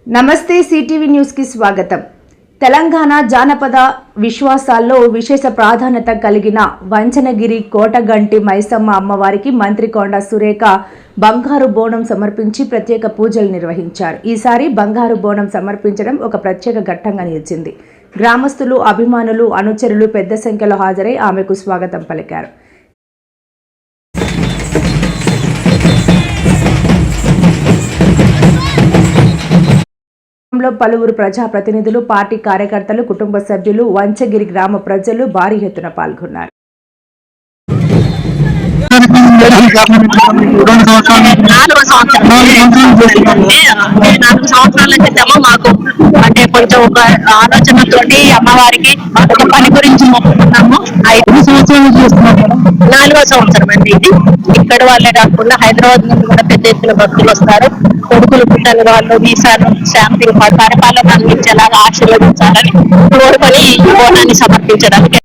నమస్తే CTV news కి స్వాగతం. తెలంగాణ జానపద విశ్వాసాల్లో విశేష ప్రాధాన్యత కలిగిన వంచనగిరి కోటగంటి మైసమ్మ అమ్మవారికి మంత్రి కొండ సురేఖ బంగారు బోనం సమర్పించి ప్రత్యేక పూజలు నిర్వహించారు. ఈసారి బంగారు బోనం సమర్పించడం ఒక ప్రత్యేక ఘట్టంగా నిలిచింది. గ్రామస్తులు, అభిమానులు, అనుచరులు పెద్ద సంఖ్యలో హాజరై ఆమెకు స్వాగతం పలికారు. పలువురు ప్రజాప్రతినిధులు, పార్టీ కార్యకర్తలు, కుటుంబ సభ్యులు, వంచగిరి గ్రామ ప్రజలు భారీ ఎత్తున పాల్గొన్నారు. మాకు అంటే కొంచెం ఒక ఆలోచనతోటి అమ్మవారికి ఒక పని గురించి మొక్కుతున్నాము. 5 సంవత్సరాలు చేస్తున్నాము. 4వ సంవత్సరం అండి ఇది. ఇక్కడ వాళ్ళే కాకుండా హైదరాబాద్ నుండి కూడా పెద్ద ఎత్తున భక్తులు వస్తారు. కొడుకులు పుట్టని వాళ్ళు వీసాలు శాంతి పరిపాలన అందించేలాగా ఆశీర్వదించాలని కోరుకొని బోనాన్ని సమర్పించడానికి